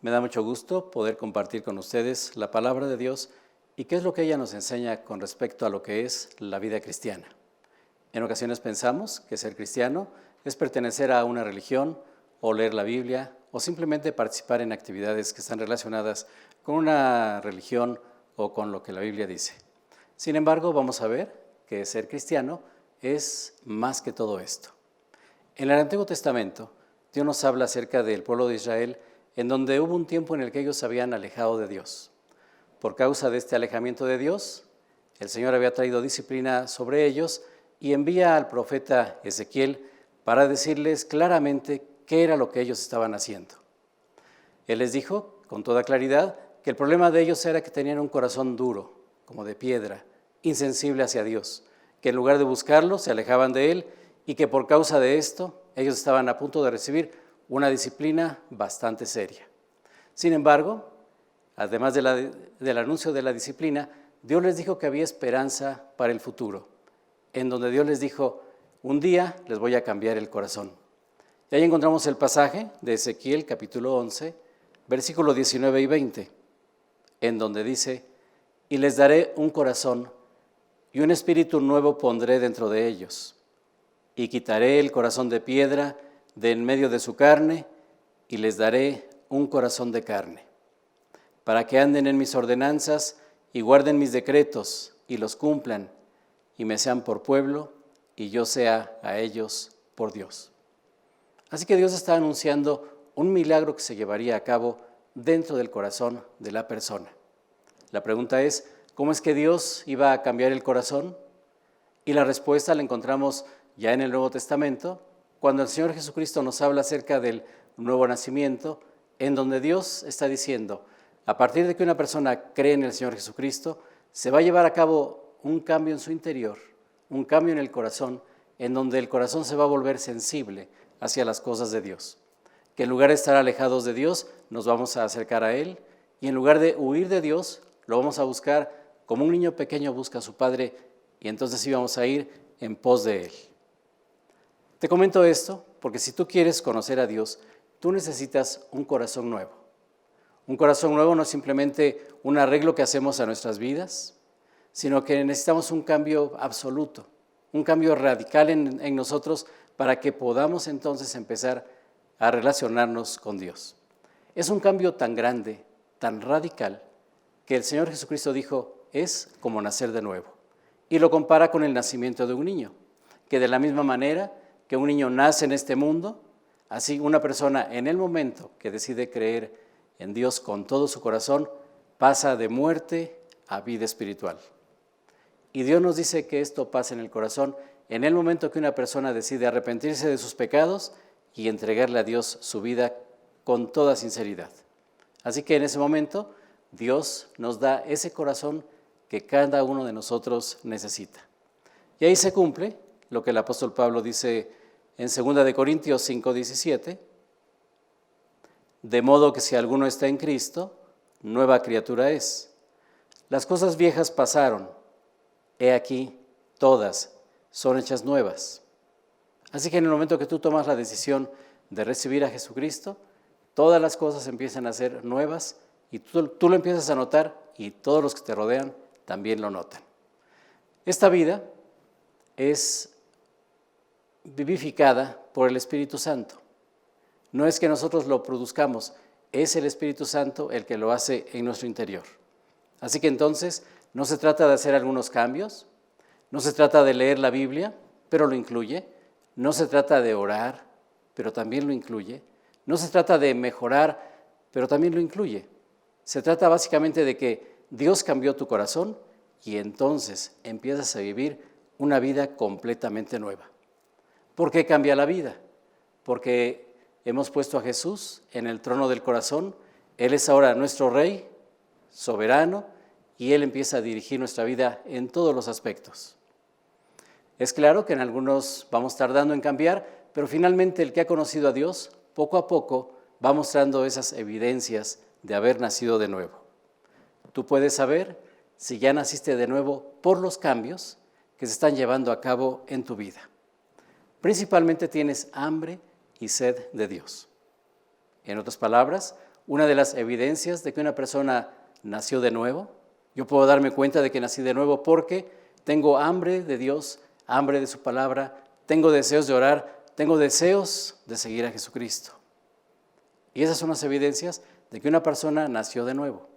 Me da mucho gusto poder compartir con ustedes la palabra de Dios y qué es lo que ella nos enseña con respecto a lo que es la vida cristiana. En ocasiones pensamos que ser cristiano es pertenecer a una religión o leer la Biblia o simplemente participar en actividades que están relacionadas con una religión o con lo que la Biblia dice. Sin embargo, vamos a ver que ser cristiano es más que todo esto. En el Antiguo Testamento, Dios nos habla acerca del pueblo de Israel, en donde hubo un tiempo en el que ellos se habían alejado de Dios. Por causa de este alejamiento de Dios, el Señor había traído disciplina sobre ellos y envía al profeta Ezequiel para decirles claramente qué era lo que ellos estaban haciendo. Él les dijo con toda claridad que el problema de ellos era que tenían un corazón duro, como de piedra, insensible hacia Dios, que en lugar de buscarlo se alejaban de Él y que por causa de esto ellos estaban a punto de recibir una disciplina bastante seria. Sin embargo, además del anuncio de la disciplina, Dios les dijo que había esperanza para el futuro, en donde Dios les dijo, un día les voy a cambiar el corazón. Y ahí encontramos el pasaje de Ezequiel capítulo 11, versículos 19 y 20, en donde dice, y les daré un corazón y un espíritu nuevo pondré dentro de ellos, y quitaré el corazón de piedra de en medio de su carne, y les daré un corazón de carne, para que anden en mis ordenanzas y guarden mis decretos y los cumplan, y me sean por pueblo, y yo sea a ellos por Dios. Así que Dios está anunciando un milagro que se llevaría a cabo dentro del corazón de la persona. La pregunta es, ¿cómo es que Dios iba a cambiar el corazón? Y la respuesta la encontramos ya en el Nuevo Testamento, cuando el Señor Jesucristo nos habla acerca del nuevo nacimiento, en donde Dios está diciendo, a partir de que una persona cree en el Señor Jesucristo, se va a llevar a cabo un cambio en su interior, un cambio en el corazón, en donde el corazón se va a volver sensible hacia las cosas de Dios. Que en lugar de estar alejados de Dios, nos vamos a acercar a Él, y en lugar de huir de Dios, lo vamos a buscar como un niño pequeño busca a su padre, y entonces sí vamos a ir en pos de Él. Te comento esto porque si tú quieres conocer a Dios, tú necesitas un corazón nuevo. Un corazón nuevo no es simplemente un arreglo que hacemos a nuestras vidas, sino que necesitamos un cambio absoluto, un cambio radical en nosotros para que podamos entonces empezar a relacionarnos con Dios. Es un cambio tan grande, tan radical, que el Señor Jesucristo dijo, es como nacer de nuevo. Y lo compara con el nacimiento de un niño, que de la misma manera que un niño nace en este mundo, así una persona en el momento que decide creer en Dios con todo su corazón, pasa de muerte a vida espiritual. Y Dios nos dice que esto pasa en el corazón en el momento que una persona decide arrepentirse de sus pecados y entregarle a Dios su vida con toda sinceridad. Así que en ese momento Dios nos da ese corazón que cada uno de nosotros necesita. Y ahí se cumple lo que el apóstol Pablo dice en 2 de Corintios 5:17, de modo que si alguno está en Cristo, nueva criatura es. Las cosas viejas pasaron, he aquí, todas son hechas nuevas. Así que en el momento que tú tomas la decisión de recibir a Jesucristo, todas las cosas empiezan a ser nuevas y tú lo empiezas a notar y todos los que te rodean también lo notan. Esta vida es vivificada por el Espíritu Santo. No es que nosotros lo produzcamos, es el Espíritu Santo el que lo hace en nuestro interior. Así que entonces no se trata de hacer algunos cambios, no se trata de leer la Biblia, pero lo incluye, no se trata de orar, pero también lo incluye, no se trata de mejorar, pero también lo incluye. Se trata básicamente de que Dios cambió tu corazón y entonces empiezas a vivir una vida completamente nueva. ¿Por qué cambia la vida? Porque hemos puesto a Jesús en el trono del corazón, Él es ahora nuestro Rey, soberano, y Él empieza a dirigir nuestra vida en todos los aspectos. Es claro que en algunos vamos tardando en cambiar, pero finalmente el que ha conocido a Dios, poco a poco va mostrando esas evidencias de haber nacido de nuevo. Tú puedes saber si ya naciste de nuevo por los cambios que se están llevando a cabo en tu vida. Principalmente tienes hambre y sed de Dios. En otras palabras, una de las evidencias de que una persona nació de nuevo. Yo puedo darme cuenta de que nací de nuevo porque tengo hambre de Dios, hambre de su palabra, tengo deseos de orar, tengo deseos de seguir a Jesucristo. Y esas son las evidencias de que una persona nació de nuevo.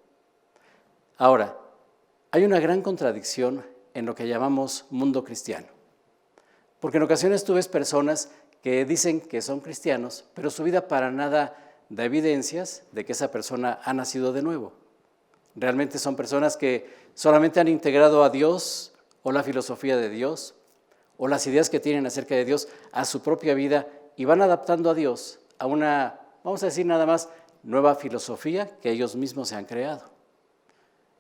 Ahora, hay una gran contradicción en lo que llamamos mundo cristiano. Porque en ocasiones tú ves personas que dicen que son cristianos, pero su vida para nada da evidencias de que esa persona ha nacido de nuevo. Realmente son personas que solamente han integrado a Dios o la filosofía de Dios o las ideas que tienen acerca de Dios a su propia vida y van adaptando a Dios a una, vamos a decir nada más, nueva filosofía que ellos mismos se han creado.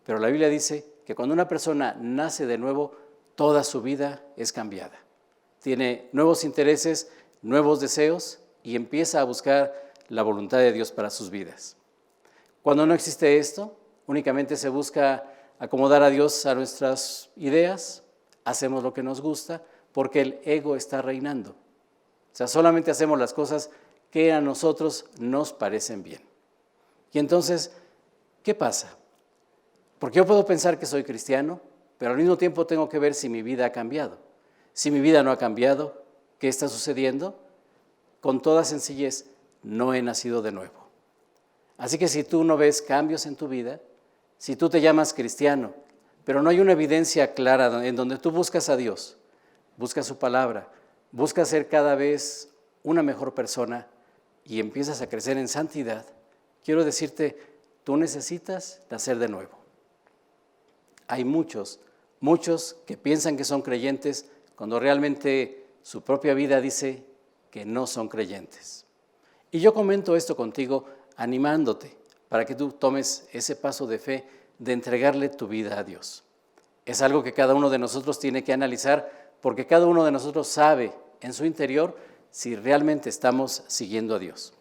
Pero la Biblia dice que cuando una persona nace de nuevo, toda su vida es cambiada. Tiene nuevos intereses, nuevos deseos y empieza a buscar la voluntad de Dios para sus vidas. Cuando no existe esto, únicamente se busca acomodar a Dios a nuestras ideas, hacemos lo que nos gusta porque el ego está reinando. O sea, solamente hacemos las cosas que a nosotros nos parecen bien. Y entonces, ¿qué pasa? Porque yo puedo pensar que soy cristiano, pero al mismo tiempo tengo que ver si mi vida ha cambiado. Si mi vida no ha cambiado, ¿qué está sucediendo? Con toda sencillez, no he nacido de nuevo. Así que si tú no ves cambios en tu vida, si tú te llamas cristiano, pero no hay una evidencia clara en donde tú buscas a Dios, buscas su palabra, buscas ser cada vez una mejor persona y empiezas a crecer en santidad, quiero decirte, tú necesitas nacer de nuevo. Hay muchos que piensan que son creyentes cuando realmente su propia vida dice que no son creyentes. Y yo comento esto contigo animándote para que tú tomes ese paso de fe de entregarle tu vida a Dios. Es algo que cada uno de nosotros tiene que analizar porque cada uno de nosotros sabe en su interior si realmente estamos siguiendo a Dios.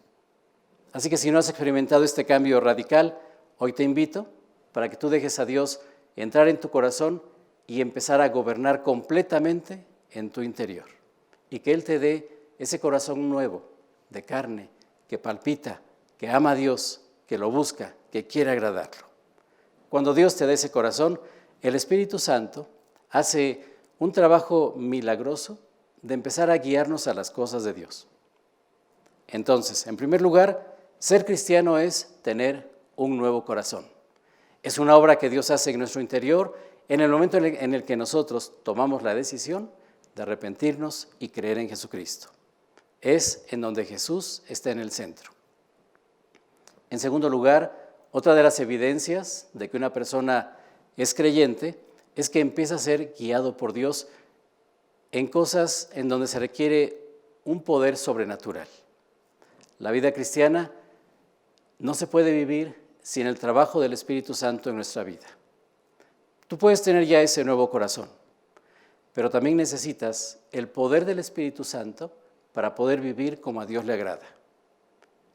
Así que si no has experimentado este cambio radical, hoy te invito para que tú dejes a Dios entrar en tu corazón y empezar a gobernar completamente en tu interior. Y que Él te dé ese corazón nuevo, de carne, que palpita, que ama a Dios, que lo busca, que quiere agradarlo. Cuando Dios te da ese corazón, el Espíritu Santo hace un trabajo milagroso de empezar a guiarnos a las cosas de Dios. Entonces, en primer lugar, ser cristiano es tener un nuevo corazón. Es una obra que Dios hace en nuestro interior en el momento en el que nosotros tomamos la decisión de arrepentirnos y creer en Jesucristo. Es en donde Jesús está en el centro. En segundo lugar, otra de las evidencias de que una persona es creyente es que empieza a ser guiado por Dios en cosas en donde se requiere un poder sobrenatural. La vida cristiana no se puede vivir sin el trabajo del Espíritu Santo en nuestra vida. Tú puedes tener ya ese nuevo corazón, pero también necesitas el poder del Espíritu Santo para poder vivir como a Dios le agrada.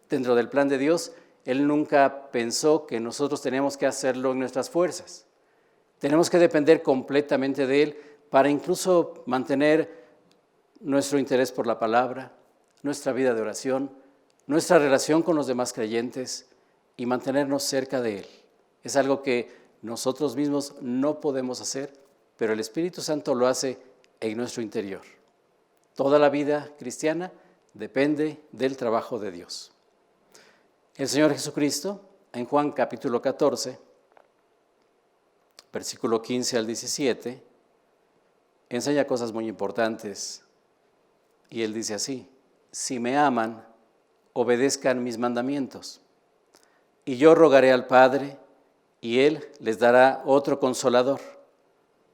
Dentro del plan de Dios, Él nunca pensó que nosotros tenemos que hacerlo en nuestras fuerzas. Tenemos que depender completamente de Él para incluso mantener nuestro interés por la palabra, nuestra vida de oración, nuestra relación con los demás creyentes y mantenernos cerca de Él. Es algo que nosotros mismos no podemos hacer, pero el Espíritu Santo lo hace en nuestro interior. Toda la vida cristiana depende del trabajo de Dios. El Señor Jesucristo, en Juan capítulo 14, versículo 15 al 17, enseña cosas muy importantes. Y Él dice así: si me aman, obedezcan mis mandamientos. Y yo rogaré al Padre, y Él les dará otro consolador,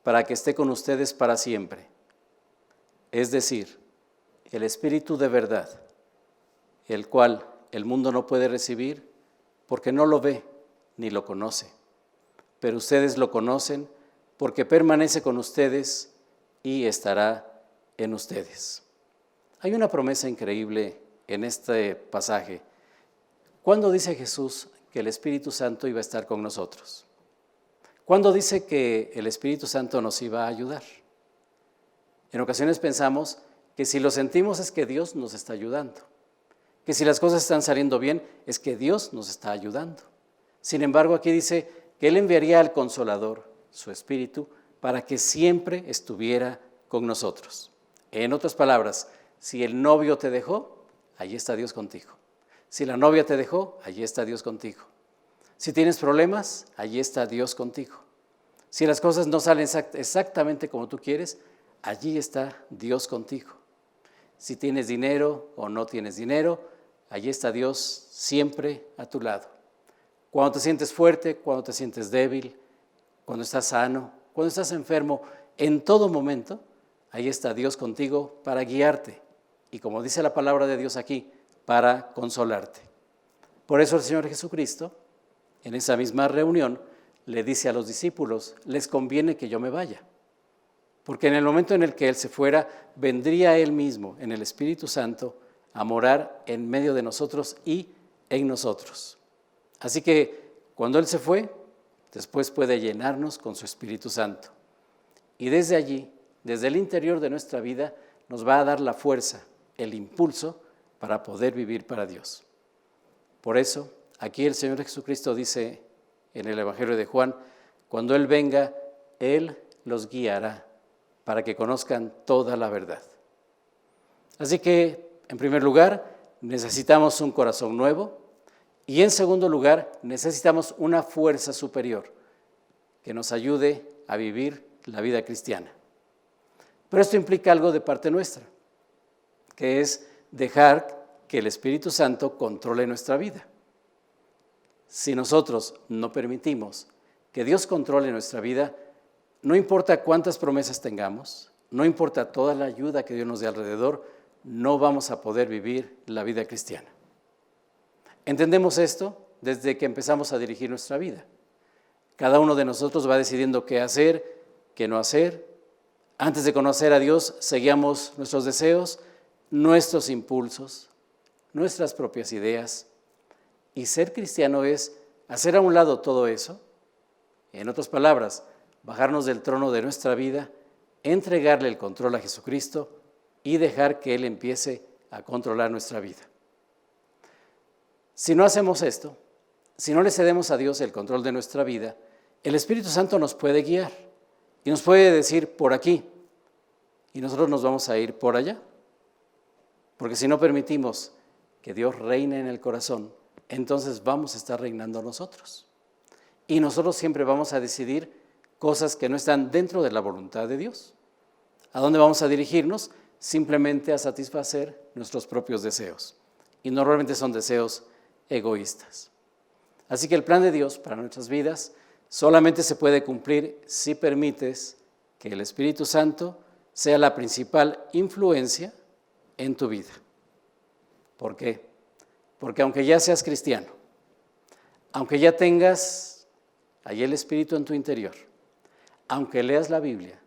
para que esté con ustedes para siempre. Es decir, el Espíritu de verdad, el cual el mundo no puede recibir porque no lo ve ni lo conoce. Pero ustedes lo conocen porque permanece con ustedes y estará en ustedes. Hay una promesa increíble en este pasaje. ¿Cuándo dice Jesús que el Espíritu Santo iba a estar con nosotros? ¿Cuándo dice que el Espíritu Santo nos iba a ayudar? En ocasiones pensamos que si lo sentimos es que Dios nos está ayudando. que si las cosas están saliendo bien, es que Dios nos está ayudando. Sin embargo, aquí dice que Él enviaría al Consolador, su Espíritu, para que siempre estuviera con nosotros. En otras palabras, si el novio te dejó, allí está Dios contigo. Si la novia te dejó, allí está Dios contigo. Si tienes problemas, allí está Dios contigo. Si las cosas no salen exactamente como tú quieres, allí está Dios contigo. Si tienes dinero o no tienes dinero, allí está Dios siempre a tu lado. Cuando te sientes fuerte, cuando te sientes débil, cuando estás sano, cuando estás enfermo, en todo momento, ahí está Dios contigo para guiarte. Y como dice la palabra de Dios aquí, para consolarte. Por eso el Señor Jesucristo, en esa misma reunión, le dice a los discípulos, les conviene que yo me vaya. Porque en el momento en el que Él se fuera, vendría Él mismo, en el Espíritu Santo, a morar en medio de nosotros y en nosotros. Así que cuando Él se fue, después puede llenarnos con su Espíritu Santo. Y desde allí, desde el interior de nuestra vida, nos va a dar la fuerza, el impulso para poder vivir para Dios. Por eso, aquí el Señor Jesucristo dice en el Evangelio de Juan, cuando Él venga, Él los guiará para que conozcan toda la verdad. Así que, en primer lugar, necesitamos un corazón nuevo y en segundo lugar, necesitamos una fuerza superior que nos ayude a vivir la vida cristiana. Pero esto implica algo de parte nuestra, que es dejar que el Espíritu Santo controle nuestra vida. Si nosotros no permitimos que Dios controle nuestra vida, no importa cuántas promesas tengamos, no importa toda la ayuda que Dios nos dé alrededor, no vamos a poder vivir la vida cristiana. Entendemos esto desde que empezamos a dirigir nuestra vida. Cada uno de nosotros va decidiendo qué hacer, qué no hacer. Antes de conocer a Dios, seguíamos nuestros deseos, nuestros impulsos, nuestras propias ideas. Y ser cristiano es hacer a un lado todo eso. En otras palabras, bajarnos del trono de nuestra vida, entregarle el control a Jesucristo y dejar que Él empiece a controlar nuestra vida. Si no hacemos esto, si no le cedemos a Dios el control de nuestra vida, el Espíritu Santo nos puede guiar y nos puede decir por aquí y nosotros nos vamos a ir por allá. Porque si no permitimos que Dios reine en el corazón, entonces vamos a estar reinando nosotros. Y nosotros siempre vamos a decidir cosas que no están dentro de la voluntad de Dios. ¿A dónde vamos a dirigirnos? Simplemente a satisfacer nuestros propios deseos. Y normalmente son deseos egoístas. Así que el plan de Dios para nuestras vidas solamente se puede cumplir si permites que el Espíritu Santo sea la principal influencia en tu vida. ¿Por qué? Porque aunque ya seas cristiano, aunque ya tengas ahí el Espíritu en tu interior, aunque leas la Biblia,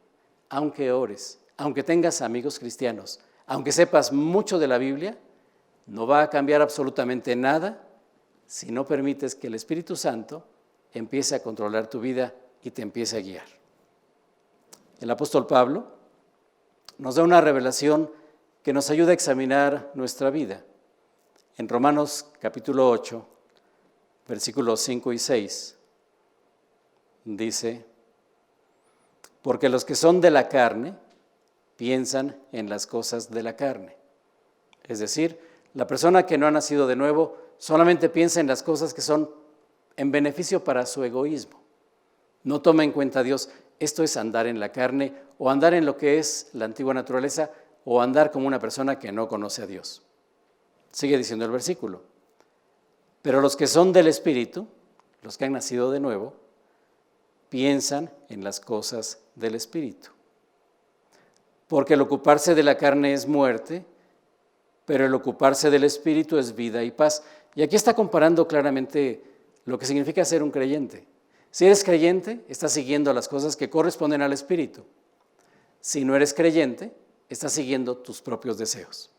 aunque ores, aunque tengas amigos cristianos, aunque sepas mucho de la Biblia, no va a cambiar absolutamente nada si no permites que el Espíritu Santo empiece a controlar tu vida y te empiece a guiar. El apóstol Pablo nos da una revelación que nos ayuda a examinar nuestra vida. En Romanos capítulo 8, versículos 5 y 6, dice, porque los que son de la carne piensan en las cosas de la carne. Es decir, la persona que no ha nacido de nuevo solamente piensa en las cosas que son en beneficio para su egoísmo. No toma en cuenta a Dios. Esto es andar en la carne o andar en lo que es la antigua naturaleza o andar como una persona que no conoce a Dios. Sigue diciendo el versículo. Pero los que son del Espíritu, los que han nacido de nuevo, piensan en las cosas del Espíritu. Porque el ocuparse de la carne es muerte, pero el ocuparse del Espíritu es vida y paz. Y aquí está comparando claramente lo que significa ser un creyente. Si eres creyente, estás siguiendo las cosas que corresponden al Espíritu. Si no eres creyente, estás siguiendo tus propios deseos.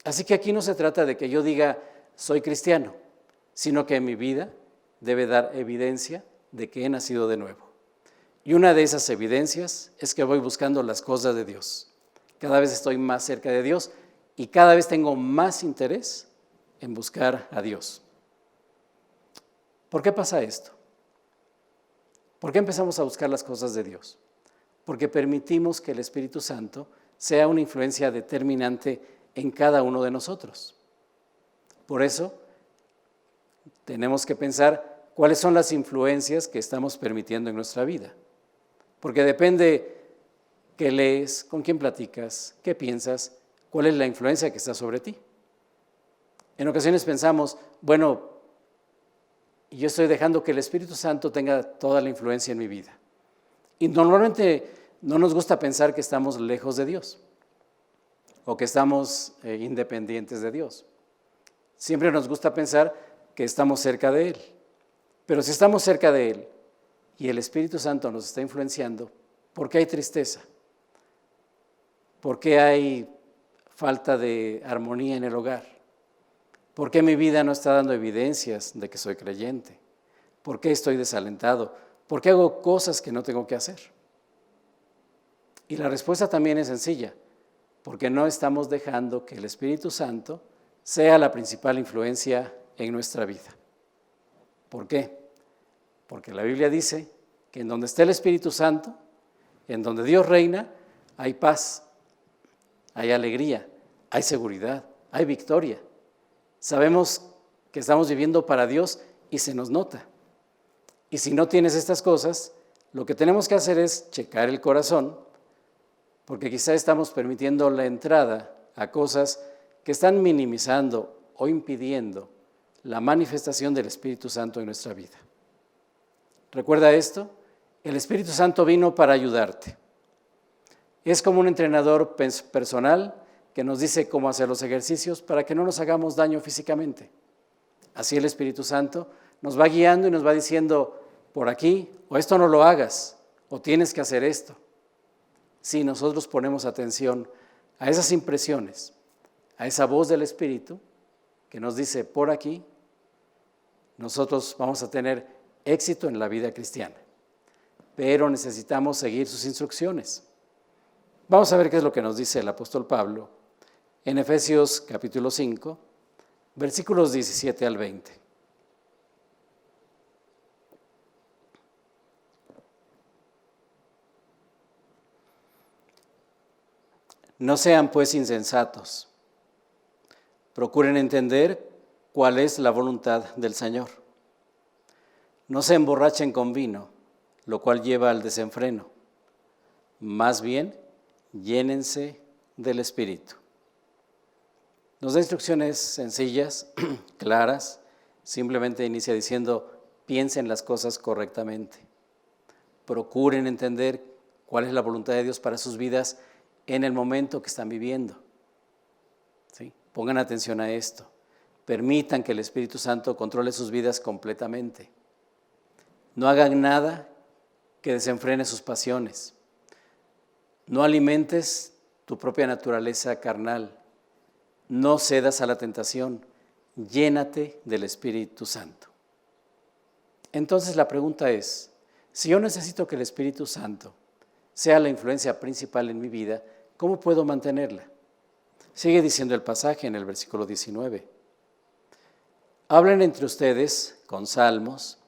Así que aquí no se trata de que yo diga, soy cristiano, sino que mi vida debe dar evidencia de que he nacido de nuevo. Y una de esas evidencias es que voy buscando las cosas de Dios. Cada vez estoy más cerca de Dios y cada vez tengo más interés en buscar a Dios. ¿Por qué pasa esto? ¿Por qué empezamos a buscar las cosas de Dios? Porque permitimos que el Espíritu Santo sea una influencia determinante en cada uno de nosotros. Por eso, tenemos que pensar cuáles son las influencias que estamos permitiendo en nuestra vida. Porque depende qué lees, con quién platicas, qué piensas, cuál es la influencia que está sobre ti. En ocasiones pensamos, bueno, yo estoy dejando que el Espíritu Santo tenga toda la influencia en mi vida. Y normalmente no nos gusta pensar que estamos lejos de Dios o que estamos independientes de Dios. Siempre nos gusta pensar que estamos cerca de Él. Pero si estamos cerca de Él y el Espíritu Santo nos está influenciando, ¿por qué hay tristeza? ¿Por qué hay falta de armonía en el hogar? ¿Por qué mi vida no está dando evidencias de que soy creyente? ¿Por qué estoy desalentado? ¿Por qué hago cosas que no tengo que hacer? Y la respuesta también es sencilla, porque no estamos dejando que el Espíritu Santo sea la principal influencia en nuestra vida. ¿Por qué? Porque la Biblia dice que en donde esté el Espíritu Santo, en donde Dios reina, hay paz, hay alegría, hay seguridad, hay victoria. Sabemos que estamos viviendo para Dios y se nos nota. Y si no tienes estas cosas, lo que tenemos que hacer es checar el corazón, porque quizá estamos permitiendo la entrada a cosas que están minimizando o impidiendo la manifestación del Espíritu Santo en nuestra vida. ¿Recuerda esto? El Espíritu Santo vino para ayudarte. Es como un entrenador personal que nos dice cómo hacer los ejercicios para que no nos hagamos daño físicamente. Así el Espíritu Santo nos va guiando y nos va diciendo, por aquí, o esto no lo hagas, o tienes que hacer esto. Si nosotros ponemos atención a esas impresiones, a esa voz del Espíritu que nos dice por aquí, nosotros vamos a tener éxito en la vida cristiana. Pero necesitamos seguir sus instrucciones. Vamos a ver qué es lo que nos dice el apóstol Pablo en Efesios capítulo 5, versículos 17 al 20. No sean pues insensatos, procuren entender cuál es la voluntad del Señor. No se emborrachen con vino, lo cual lleva al desenfreno. Más bien, llénense del Espíritu. Nos da instrucciones sencillas, claras, simplemente inicia diciendo, piensen las cosas correctamente. Procuren entender cuál es la voluntad de Dios para sus vidas en el momento que están viviendo. ¿Sí? Pongan atención a esto. Permitan que el Espíritu Santo controle sus vidas completamente. No hagan nada que desenfrene sus pasiones. No alimentes tu propia naturaleza carnal. No cedas a la tentación. Llénate del Espíritu Santo. Entonces la pregunta es, si yo necesito que el Espíritu Santo sea la influencia principal en mi vida, ¿cómo puedo mantenerla? Sigue diciendo el pasaje en el versículo 19. Hablen entre ustedes con salmos,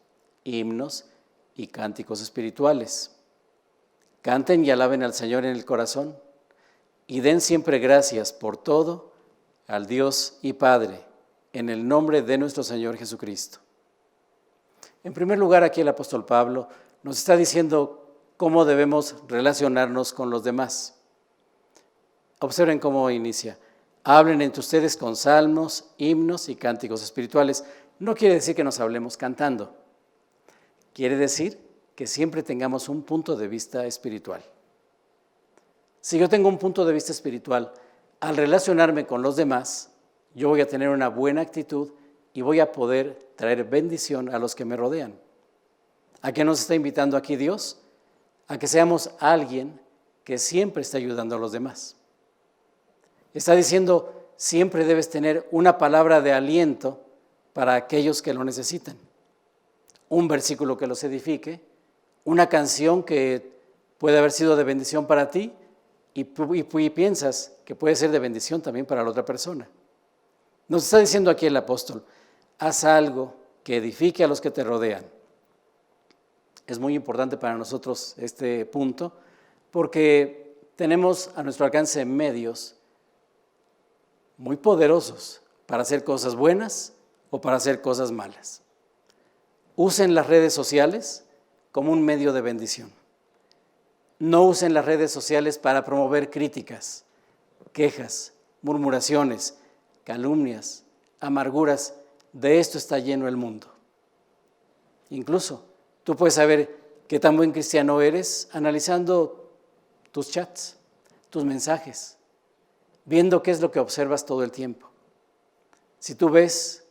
himnos y cánticos espirituales. Canten y alaben al Señor en el corazón y den siempre gracias por todo al Dios y Padre, en el nombre de nuestro Señor Jesucristo. En primer lugar, aquí el apóstol Pablo nos está diciendo cómo debemos relacionarnos con los demás. Observen cómo inicia. Hablen entre ustedes con salmos, himnos y cánticos espirituales. No quiere decir que nos hablemos cantando. Quiere decir que siempre tengamos un punto de vista espiritual. Si yo tengo un punto de vista espiritual, al relacionarme con los demás, yo voy a tener una buena actitud y voy a poder traer bendición a los que me rodean. ¿A qué nos está invitando aquí Dios? A que seamos alguien que siempre está ayudando a los demás. Está diciendo, siempre debes tener una palabra de aliento para aquellos que lo necesitan. Un versículo que los edifique, una canción que puede haber sido de bendición para ti y piensas que puede ser de bendición también para la otra persona. Nos está diciendo aquí el apóstol, haz algo que edifique a los que te rodean. Es muy importante para nosotros este punto porque tenemos a nuestro alcance medios muy poderosos para hacer cosas buenas o para hacer cosas malas. Usen las redes sociales como un medio de bendición. No usen las redes sociales para promover críticas, quejas, murmuraciones, calumnias, amarguras. De esto está lleno el mundo. Incluso tú puedes saber qué tan buen cristiano eres analizando tus chats, tus mensajes, viendo qué es lo que observas todo el tiempo. Si tú ves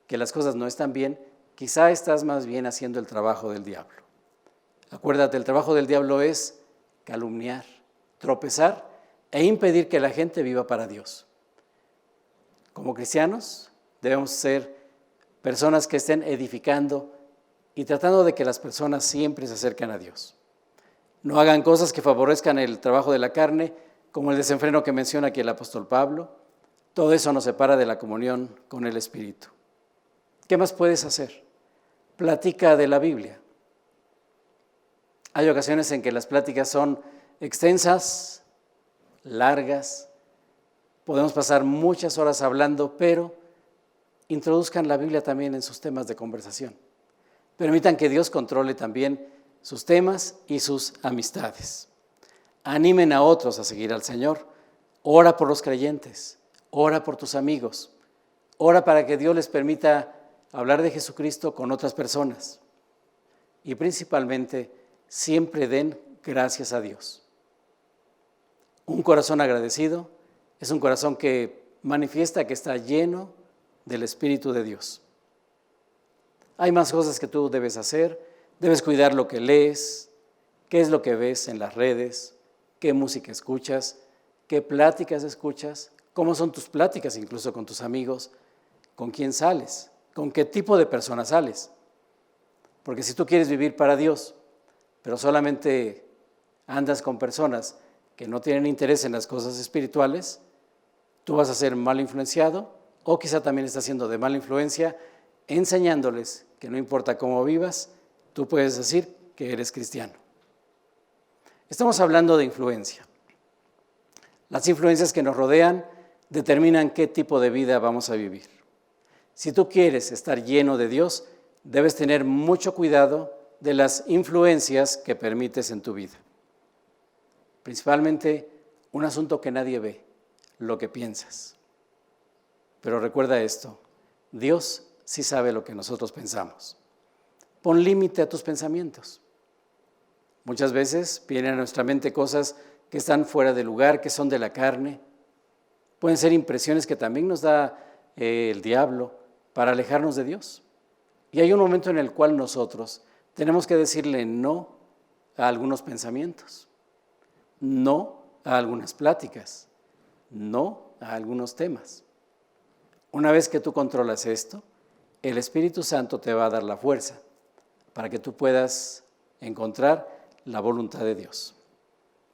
que las cosas no están bien, quizá estás más bien haciendo el trabajo del diablo. Acuérdate, el trabajo del diablo es calumniar, tropezar e impedir que la gente viva para Dios. Como cristianos debemos ser personas que estén edificando y tratando de que las personas siempre se acerquen a Dios. No hagan cosas que favorezcan el trabajo de la carne, como el desenfreno que menciona aquí el apóstol Pablo. Todo eso nos separa de la comunión con el Espíritu. ¿Qué más puedes hacer? Platica de la Biblia. Hay ocasiones en que las pláticas son extensas, largas, podemos pasar muchas horas hablando, pero introduzcan la Biblia también en sus temas de conversación. Permitan que Dios controle también sus temas y sus amistades. Animen a otros a seguir al Señor. Ora por los creyentes, ora por tus amigos, ora para que Dios les permita hablar de Jesucristo con otras personas. Y principalmente, siempre den gracias a Dios. Un corazón agradecido es un corazón que manifiesta que está lleno del Espíritu de Dios. Hay más cosas que tú debes hacer. Debes cuidar lo que lees, qué es lo que ves en las redes, qué música escuchas, qué pláticas escuchas, cómo son tus pláticas incluso con tus amigos, con quién sales, con qué tipo de personas sales. Porque si tú quieres vivir para Dios, pero solamente andas con personas que no tienen interés en las cosas espirituales, tú vas a ser mal influenciado o quizá también estás siendo de mala influencia, enseñándoles que no importa cómo vivas, tú puedes decir que eres cristiano. Estamos hablando de influencia. Las influencias que nos rodean determinan qué tipo de vida vamos a vivir. Si tú quieres estar lleno de Dios, debes tener mucho cuidado de las influencias que permites en tu vida. Principalmente un asunto que nadie ve, lo que piensas. Pero recuerda esto, Dios sí sabe lo que nosotros pensamos. Pon límite a tus pensamientos. Muchas veces vienen a nuestra mente cosas que están fuera de lugar, que son de la carne. Pueden ser impresiones que también nos da el diablo para alejarnos de Dios. Y hay un momento en el cual nosotros tenemos que decirle no a algunos pensamientos, no a algunas pláticas, no a algunos temas. Una vez que tú controlas esto, el Espíritu Santo te va a dar la fuerza para que tú puedas encontrar la voluntad de Dios.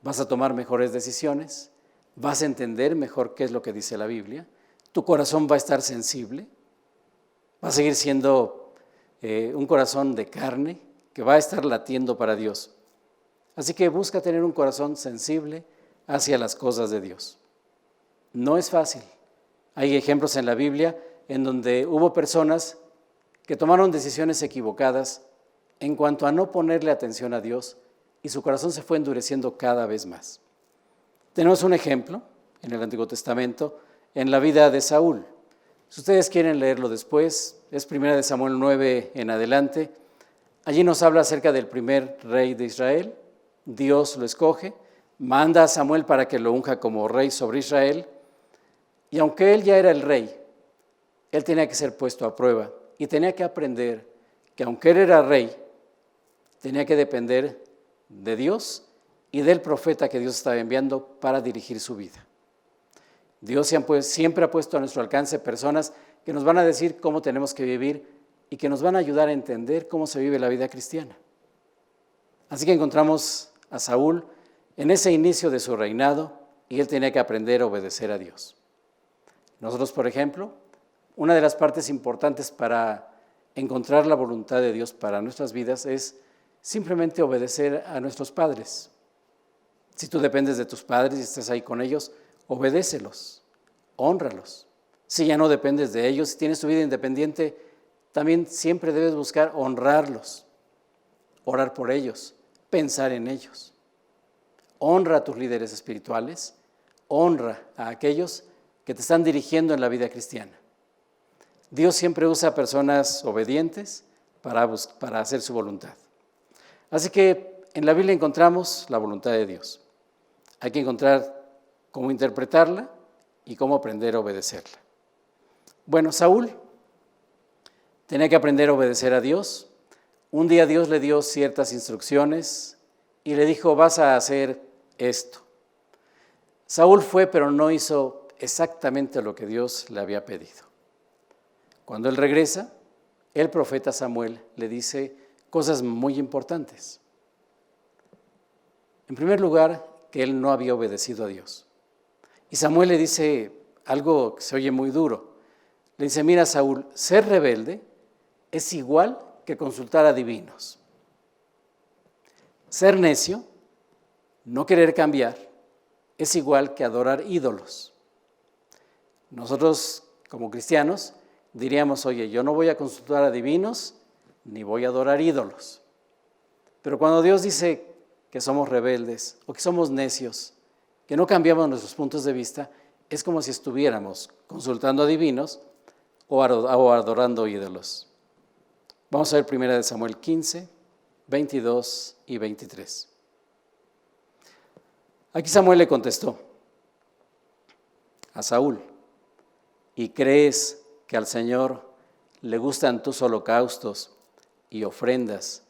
Vas a tomar mejores decisiones, vas a entender mejor qué es lo que dice la Biblia, tu corazón va a estar sensible, va a seguir siendo un corazón de carne que va a estar latiendo para Dios. Así que busca tener un corazón sensible hacia las cosas de Dios. No es fácil. Hay ejemplos en la Biblia en donde hubo personas que tomaron decisiones equivocadas en cuanto a no ponerle atención a Dios y su corazón se fue endureciendo cada vez más. Tenemos un ejemplo en el Antiguo Testamento en la vida de Saúl. Si ustedes quieren leerlo después, es 1 Samuel 9 en adelante. Allí nos habla acerca del primer rey de Israel. Dios lo escoge, manda a Samuel para que lo unja como rey sobre Israel. Y aunque él ya era el rey, él tenía que ser puesto a prueba y tenía que aprender que aunque él era rey, tenía que depender de Dios y del profeta que Dios estaba enviando para dirigir su vida. Dios siempre ha puesto a nuestro alcance personas que nos van a decir cómo tenemos que vivir y que nos van a ayudar a entender cómo se vive la vida cristiana. Así que encontramos a Saúl en ese inicio de su reinado y él tenía que aprender a obedecer a Dios. Nosotros, por ejemplo, una de las partes importantes para encontrar la voluntad de Dios para nuestras vidas es simplemente obedecer a nuestros padres. Si tú dependes de tus padres y estás ahí con ellos, obedécelos, hónralos. Si ya no dependes de ellos, si tienes tu vida independiente, también siempre debes buscar honrarlos, orar por ellos, pensar en ellos. Honra a tus líderes espirituales, honra a aquellos que te están dirigiendo en la vida cristiana. Dios siempre usa personas obedientes para hacer su voluntad. Así que en la Biblia encontramos la voluntad de Dios. Hay que encontrar cómo interpretarla y cómo aprender a obedecerla. Bueno, Saúl tenía que aprender a obedecer a Dios. Un día Dios le dio ciertas instrucciones y le dijo, vas a hacer esto. Saúl fue, pero no hizo exactamente lo que Dios le había pedido. Cuando él regresa, el profeta Samuel le dice cosas muy importantes. En primer lugar, que él no había obedecido a Dios. Y Samuel le dice algo que se oye muy duro. Le dice, mira Saúl, ser rebelde es igual que consultar a divinos. Ser necio, no querer cambiar, es igual que adorar ídolos. Nosotros, como cristianos, diríamos, oye, yo no voy a consultar a divinos ni voy a adorar ídolos. Pero cuando Dios dice que somos rebeldes o que somos necios, que no cambiamos nuestros puntos de vista, es como si estuviéramos consultando a divinos o adorando ídolos. Vamos a ver 1 Samuel 15, 22 y 23. Aquí Samuel le contestó a Saúl, ¿y crees que al Señor le gustan tus holocaustos y ofrendas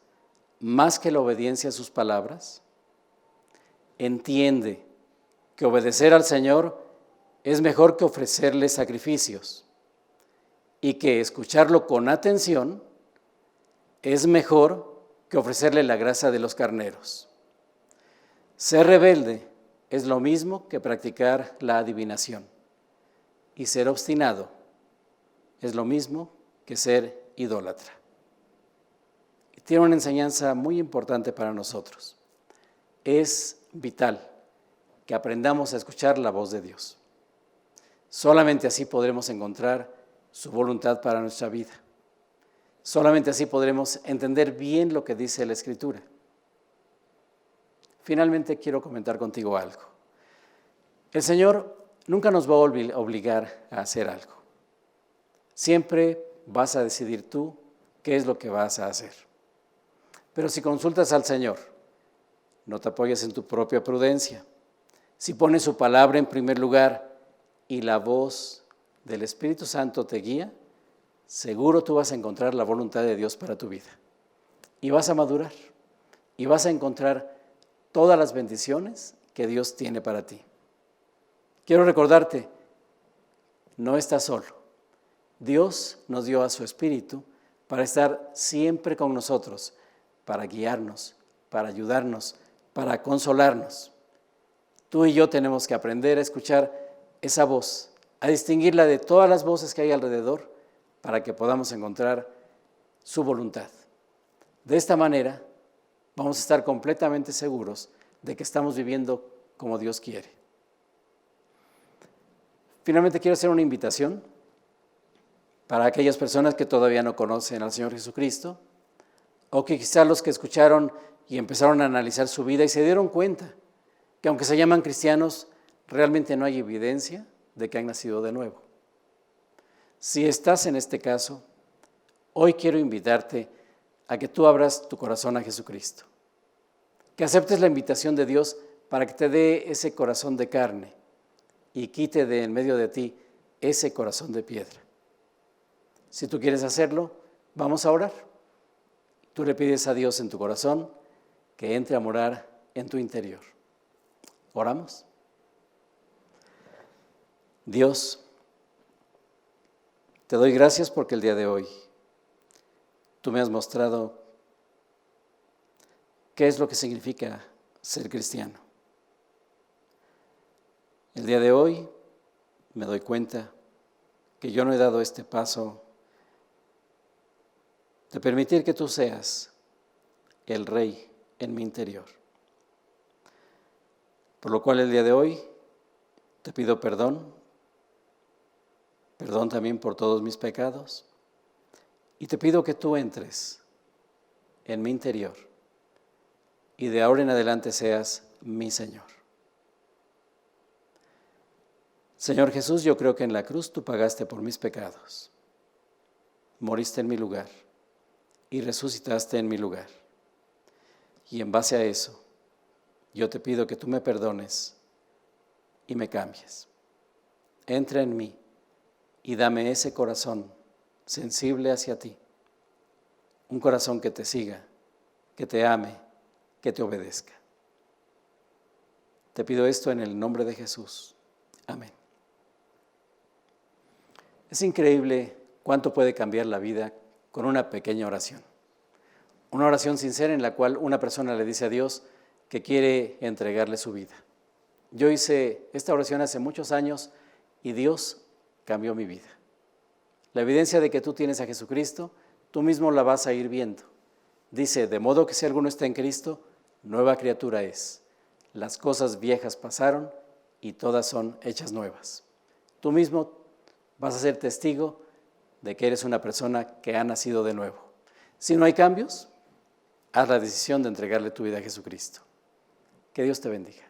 más que la obediencia a sus palabras? Entiende que obedecer al Señor es mejor que ofrecerle sacrificios y que escucharlo con atención es mejor que ofrecerle la grasa de los carneros. Ser rebelde es lo mismo que practicar la adivinación y ser obstinado es lo mismo que ser idólatra. Tiene una enseñanza muy importante para nosotros. Es vital que aprendamos a escuchar la voz de Dios. Solamente así podremos encontrar su voluntad para nuestra vida. Solamente así podremos entender bien lo que dice la Escritura. Finalmente quiero comentar contigo algo. El Señor nunca nos va a obligar a hacer algo. Siempre vas a decidir tú qué es lo que vas a hacer. Pero si consultas al Señor, no te apoyas en tu propia prudencia. Si pones su palabra en primer lugar y la voz del Espíritu Santo te guía, seguro tú vas a encontrar la voluntad de Dios para tu vida. Y vas a madurar. Y vas a encontrar todas las bendiciones que Dios tiene para ti. Quiero recordarte, no estás solo. Dios nos dio a su Espíritu para estar siempre con nosotros, para guiarnos, para ayudarnos, para consolarnos. Tú y yo tenemos que aprender a escuchar esa voz, a distinguirla de todas las voces que hay alrededor para que podamos encontrar su voluntad. De esta manera vamos a estar completamente seguros de que estamos viviendo como Dios quiere. Finalmente quiero hacer una invitación para aquellas personas que todavía no conocen al Señor Jesucristo, o que quizás los que escucharon y empezaron a analizar su vida y se dieron cuenta que aunque se llaman cristianos, realmente no hay evidencia de que han nacido de nuevo. Si estás en este caso, hoy quiero invitarte a que tú abras tu corazón a Jesucristo, que aceptes la invitación de Dios para que te dé ese corazón de carne y quite de en medio de ti ese corazón de piedra. Si tú quieres hacerlo, vamos a orar. Tú le pides a Dios en tu corazón que entre a morar en tu interior. ¿Oramos? Dios, te doy gracias porque el día de hoy tú me has mostrado qué es lo que significa ser cristiano. El día de hoy me doy cuenta que yo no he dado este paso de permitir que tú seas el Rey en mi interior. Por lo cual el día de hoy te pido perdón también por todos mis pecados, y te pido que tú entres en mi interior y de ahora en adelante seas mi Señor. Señor Jesús, yo creo que en la cruz tú pagaste por mis pecados, moriste en mi lugar y resucitaste en mi lugar. Y en base a eso, yo te pido que tú me perdones y me cambies. Entra en mí y dame ese corazón sensible hacia ti, un corazón que te siga, que te ame, que te obedezca. Te pido esto en el nombre de Jesús. Amén. Es increíble cuánto puede cambiar la vida con una pequeña oración. Una oración sincera en la cual una persona le dice a Dios que quiere entregarle su vida. Yo hice esta oración hace muchos años y Dios cambió mi vida. La evidencia de que tú tienes a Jesucristo, tú mismo la vas a ir viendo. Dice, de modo que si alguno está en Cristo, nueva criatura es. Las cosas viejas pasaron y todas son hechas nuevas. Tú mismo vas a ser testigo de que eres una persona que ha nacido de nuevo. Si no hay cambios, haz la decisión de entregarle tu vida a Jesucristo. Que Dios te bendiga.